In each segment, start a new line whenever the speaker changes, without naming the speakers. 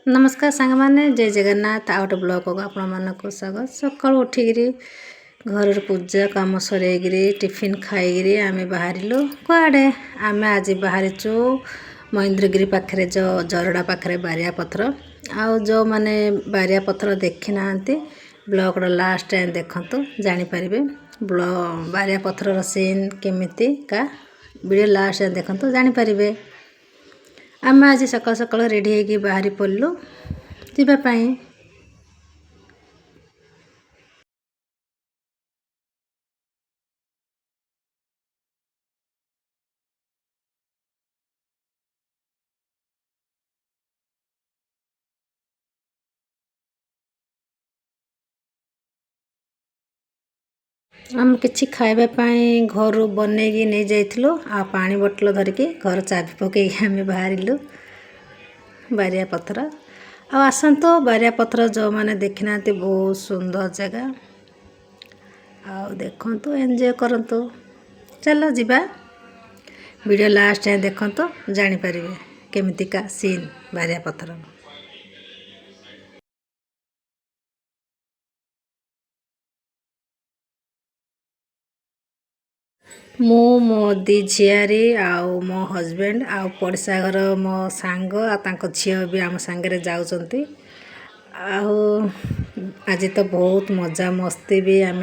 नमस्कार सांग मैंने जय जगन्नाथ आउ गोटे ब्लॉग को आपण मानक स्वागत। सका उठिकी घर पूजा कम सर टिफिन खाई आम बाहर कड़े आम आज बाहरी महेंद्रगिरी पाखे जो जरड़ा पाखे बारिया पथर आउ जो मैंने बारिया पथर देखी ना ब्लॉग लास्ट टाइम देखु जापर बारिया पथर सीन केमिति का वीडियो लास्ट टाइम देखु जापर। आम आज सकाल सकाल रेडी होगी बाहरी पड़लु जावाई। आम कि खावाई घर बनईकी नहीं जाइलु आ पानी बोतल धरिकी घर चाबी पकई आम बाहर बारिया पथर आसतु बारिया पथर जो मैंने देखी ना बहुत सुंदर जगह आ देखु एंजॉय करंतु। चलो जीवा वीडियो लास्ट टाइम देखु जापर केमितिका सीन बारिया पथर। मो मो दी झियारी आउ मो हजबैंड आउ पड़सा घर मो सांग आ झील भी आम सांगे जाऊँच। आज तो बहुत मजा मस्ती भी आम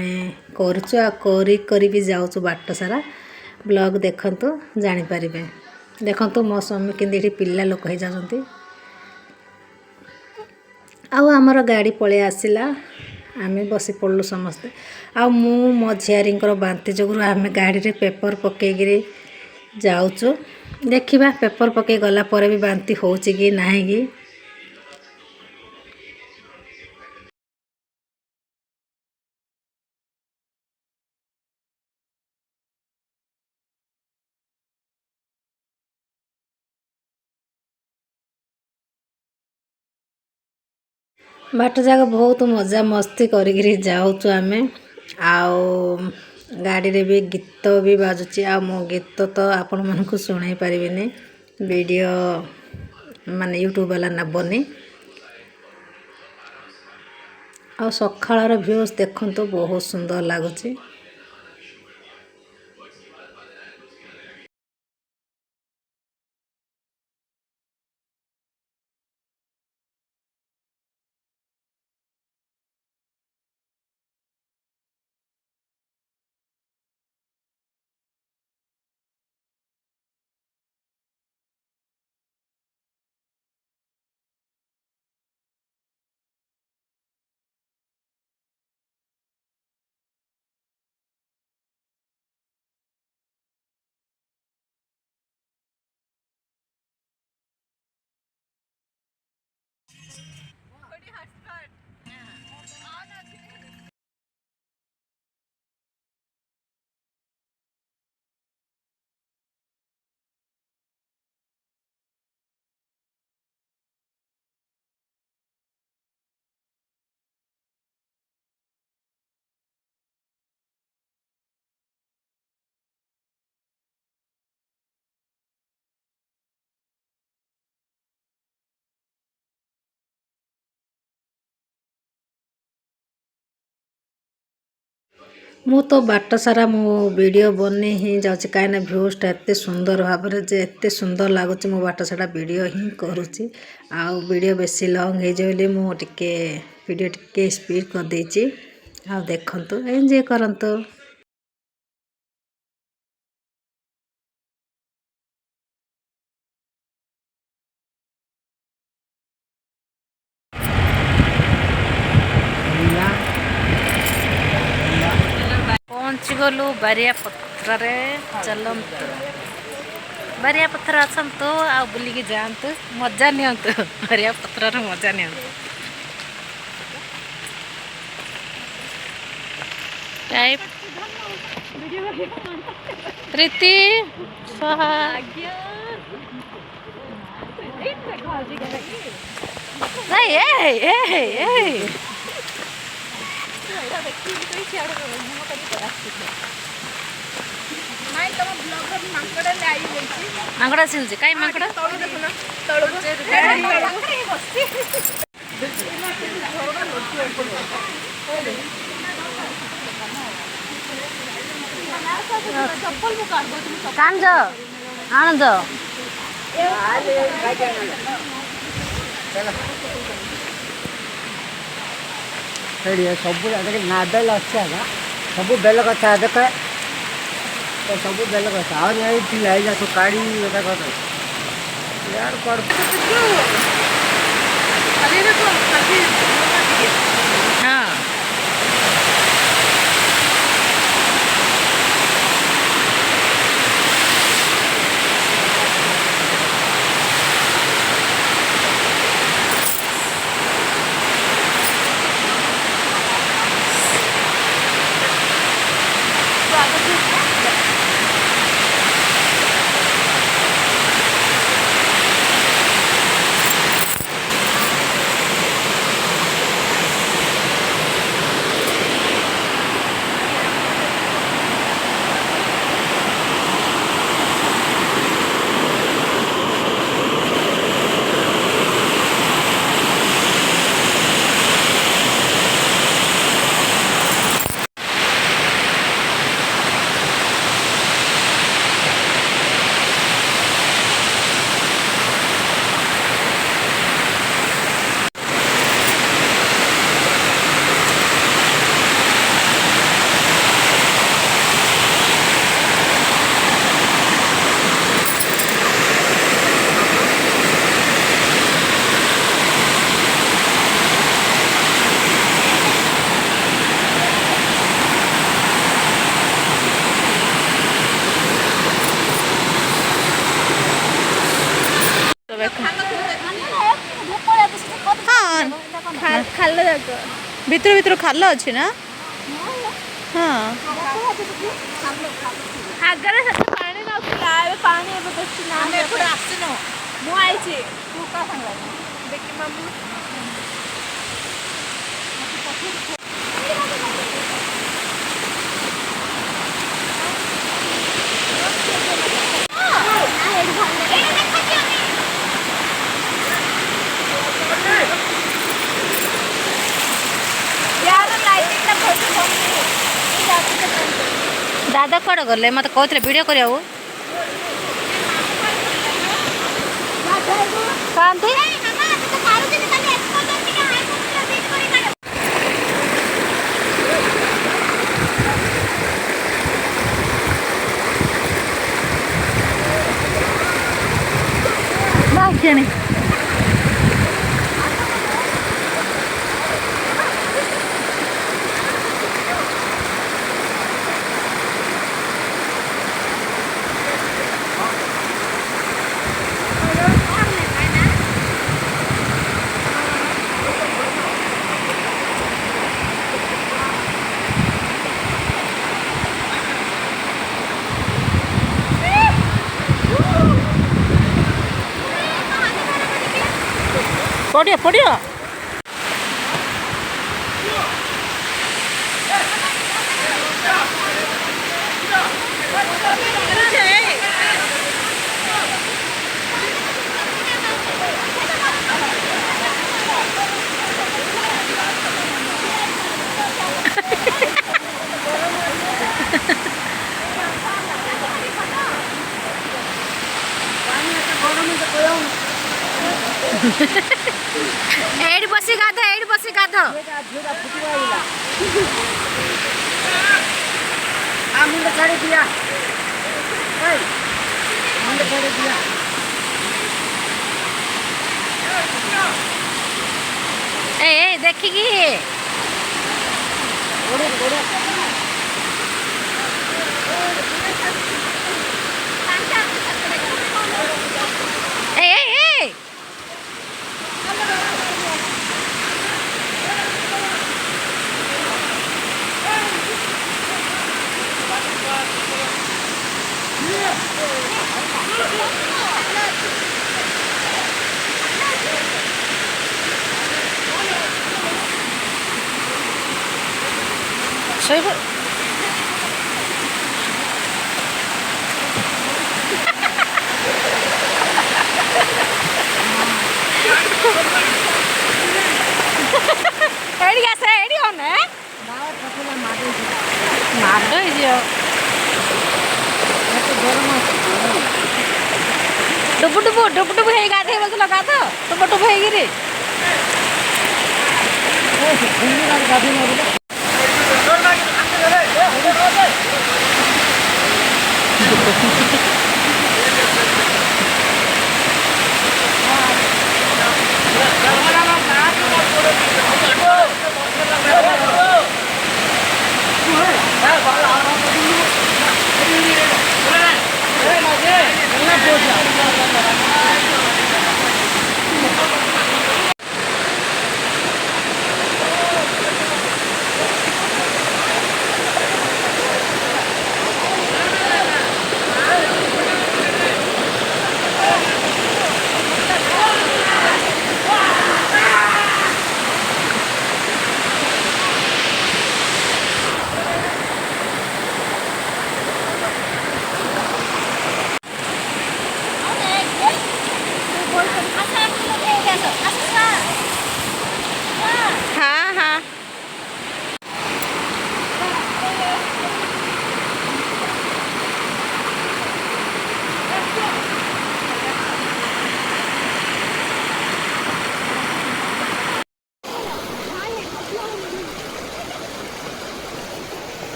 कर भी जाऊँ बाट सारा ब्लॉग देखु जापर। देखु मो स्वामी कि पिला लोक हो जाती आमर गाड़ी पलि आसला आम बसी पड़लु समस्ते आ मो झियारी बांती जो आम गाड़ी रे पेपर पकईकि जाऊँ देखा पेपर पकई गला पर भी बांती हो कि नहीं कि बाट जाक बहुत मजा मस्ती करी जाऊँ आम गाड़ी रे भी गीत भी बाजुची आ मो गीत तो आपण मानक शुणाई पारिनी वीडियो माने यूट्यूब वाला नबनी आ सकाळर व्यूज देखु बहुत सुंदर लगुच। मु तो बाट सारा मो वीडियो बन ही जाऊँगी कहीं भ्यूजटा एत सुंदर भाव जे एत सुंदर लगुच मो बाट सारा वीडियो ही करुँची आउ वीडियो बेसी लंग हो टिके वीडियो टिके स्पीड कर देची आ देखंतु एंजॉय करंतु। पहुँची गलु बारिया पथर चलतु बारिया पथर आसतु आ बुलिकी जातु मजा नियंतु बारिया पथर मजा नियंतु। टाइप प्रीति स्वाहा मांकड़ा सिंची कहीं मांकड़ा କାଞ୍ଜ ଆଣଜ
ସବୁ ନାବେଲ ଅଛି ଆଜ୍ଞା ସବୁ ବେଲ କଥା ଦେଖ ସବୁ ବେଲ କଥା ଆଉ ଥିଲା ଏଇଟା ସବୁ କାଢ଼ି ଏଇଟା କଥା यार पर
हाँ
ଖାଲ ଯାକ ଭିତରୁ ଭିତରୁ ଖାଲ ଅଛି ନା ହଁ ଆଗରେ ସେତେ ପାଣି ନଥିଲା ଏବେ ପାଣି ଏବେ ବେଶୀ ନା ଆମେ ଏପଟେ ଆସିନୁ ମୁଁ ଆଇଛି ତୁ କା ସାଙ୍ଗରେ ଦେଖି ମାମୁ
दादा कौन गले मत कहते वीडियो करिया जाने पड़िया पड़िया एड बसी गाध
मुंडे छाड़ी दिया मुंडे छाड़ी दिया
ए देखिकी
ନେ
ବାବା ପଛରେ ମାଡ
ମାଡ଼ ହେଇଯିବ
ଏତେ ଗରମ ଅଛି
ଡୁବୁ ହେଇ ଗାଧେଇ ବସିଲ ଗାଧ ଟୁବୁ ହେଇକିରି
ଗାଧି ମାରିଲେ
हाँ हाँ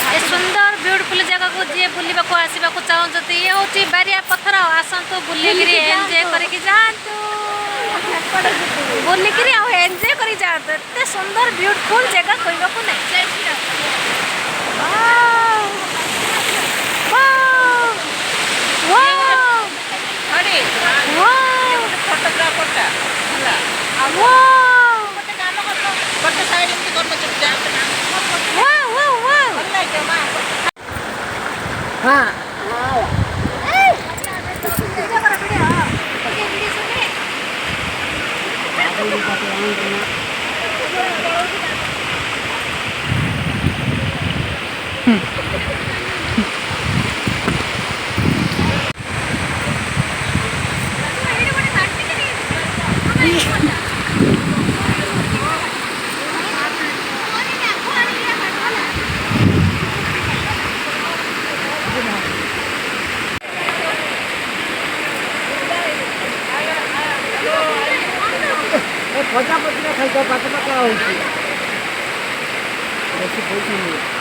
ए सुंदर ब्यूटीफुल जगह को जी बुलवा को आसवा को चाहते ये हूँ बारिया पथर आसतु बुलिक एंजय करके जातु बुलिक एंजय कर जातु एत सुंदर ब्यूटीफुल जगह कहवाक
हाँ पचा पचा खाई पात पका हो पैसा मिले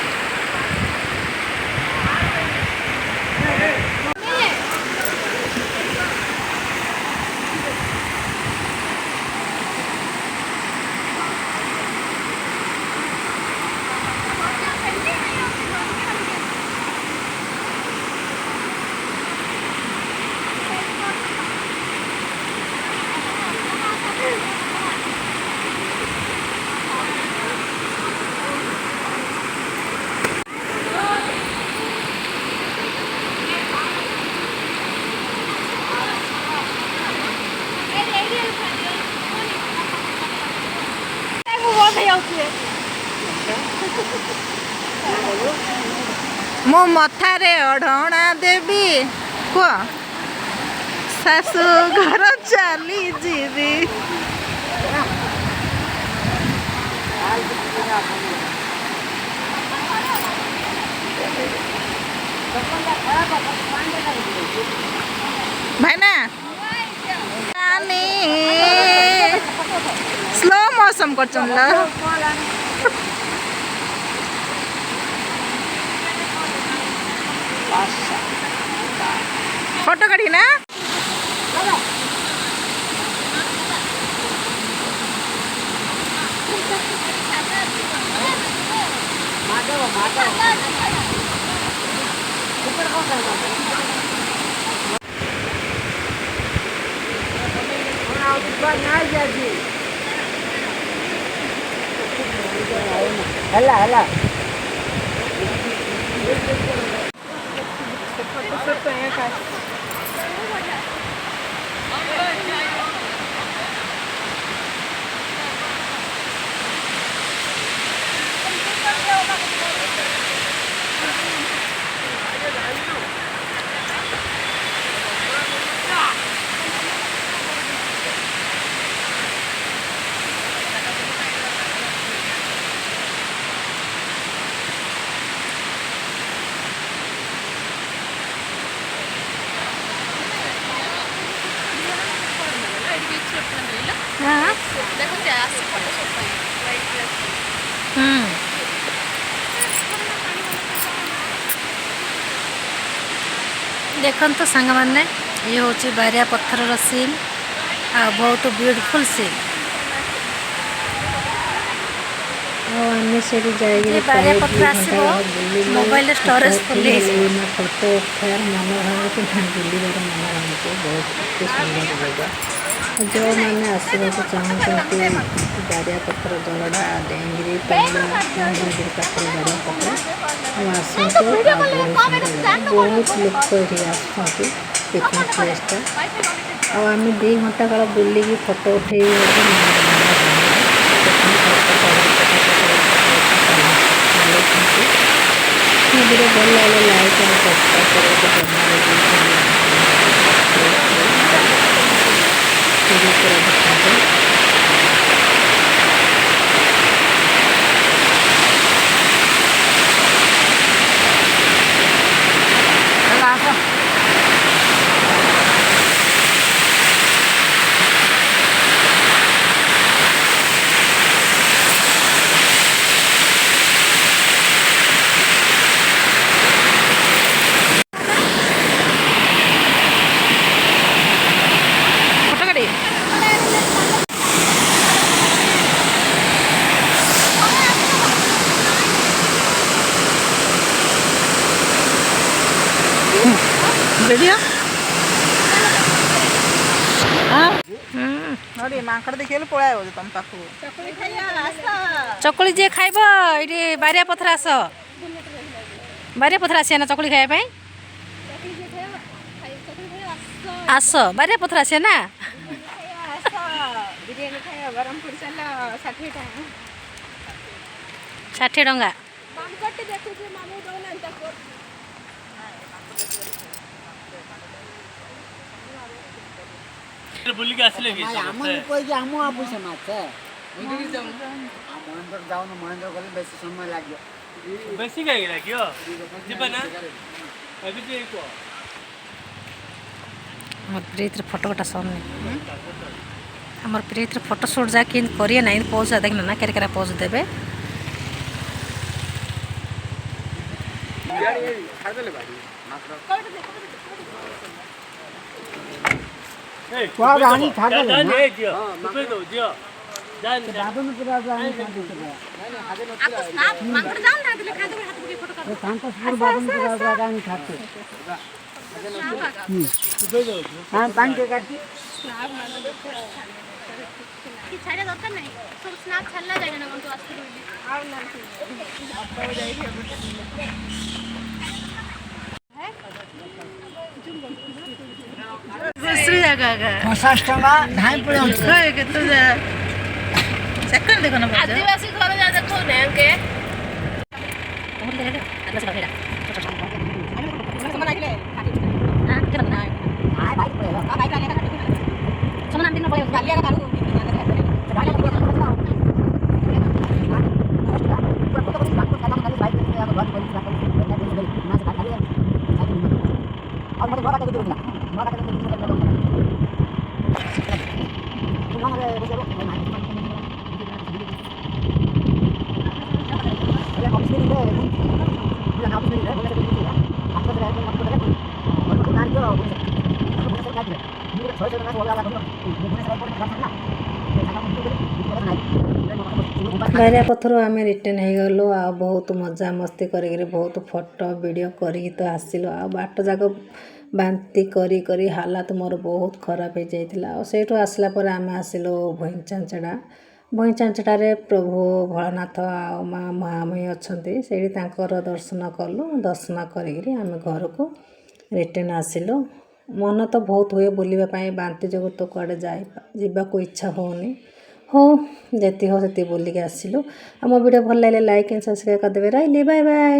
मो मथारे अढ़णा देवी कुह शाशु घर चली जीवी भाई ना पसंद कर फोटो काढ़ी ना
ହେଲା ହେଲା
देखो सांग मैंने ये हूँ बारिया पत्थर सीन आ बहुत ब्यूटीफुल सीन आम से बारिया पत्थर आसो मोबाइल स्टोरेज फुल फोटो उठार मन भाव कि बुलवर मन भाव बहुत सुंदर जगह जो मैंने आसवाक चाहते बारिया पत्थर जलडा डेंगरी पाखर बारिया पत्थर आसतु बहुत लोग ये आसती पिकनिक प्लेसटा आम 2 घंटा काल बुलिकी फोटो उठे नदी भल लाइट वीडियो
माकड़ देखिए पड़ा तुम पाख
चकुली जी खाइब ये बारिया पथर आस बारिया पथर आसिया ना चकुली खाया आस बारिया पथर आसिया ना
बिरियानी खाया गरम पड़ चल
60 टंका
बुलिक आसले कि
महेन्द्र जाऊन महेन्द्र गले बेसी समय लाग्यो
बेसी काहे लाग्यो जिबा ना अभी जे को
हमर प्रीत फोटो कटा सामने हमर प्रीत फोटो शूट जा किन करिए ना पोज देखना ना केरे केरे पोज देबे
रानी छाड़ दे
जान ए जियो रुपए दो जियो जान
दादू ने पूरा रानी छाड़ दे
आपको स्नैप माकड़ जान ना दिले खा दे हाथ में फोटो कर
कांतपुर बाबू ने पूरा रानी छाड़ दे
रुपए दो
हां पान के काटी
कि छाड़े दरकार नहीं सब स्नैप छल्ला जाय ना कोन तो आस्ते बोली आ ना आपको जाई
दूसरी जगह
50 टका ढाई पड़े
के तो सेकंड देखो ना
आदिवासी घर जा देखो ने के
आदिवासी घर
समन आइले
हां के ना
हां भाई पड़े हां भाई का
समन दिन पड़े
गालिया का
ବାରିଆ ପଥର ଆମେ ରିଟର୍ନ ହେଇଗଲୁ ଆଉ ବହୁତ ମଜାମସ୍ତି କରିକିରି ବହୁତ ଫଟୋ ଭିଡ଼ିଓ କରିକି ତ ଆସିଲୁ ଆଉ ବାଟ ଯାକ ବାନ୍ତି କରି କରି ହାଲତ ମୋର ବହୁତ ଖରାପ ହେଇଯାଇଥିଲା ଆଉ ସେଇଠୁ ଆସିଲା ପରେ ଆମେ ଆସିଲୁ ଭଇଁଚାଞ୍ଚଡ଼ା। ଭଇଁଚାଞ୍ଚଡ଼ାରେ ପ୍ରଭୁ ଭୋଳାନାଥ ଆଉ ମା ମହାମୟୀ ଅଛନ୍ତି ସେଇଠି ତାଙ୍କର ଦର୍ଶନ କଲୁ। ଦର୍ଶନ କରିକିରି ଆମେ ଘରକୁ ରିଟର୍ନ ଆସିଲୁ। ମନ ତ ବହୁତ ହୁଏ ବୁଲିବା ପାଇଁ ବାନ୍ତି ଯୋଗୁଁ ତ କୁଆଡ଼େ ଯିବାକୁ ଇଚ୍ଛା ହେଉନି। ହଉ ଯେତିକି ହଉ ସେତିକି ବୁଲିକି ଆସିଲୁ। ଆମ ଭିଡ଼ିଓ ଭଲ ଲାଗିଲେ ଲାଇକ୍ ଆଣ୍ଡ ସବସ୍କ୍ରାଇବ୍ କରିଦେବେ। ରହିଲି ବାଏ ବାଏ।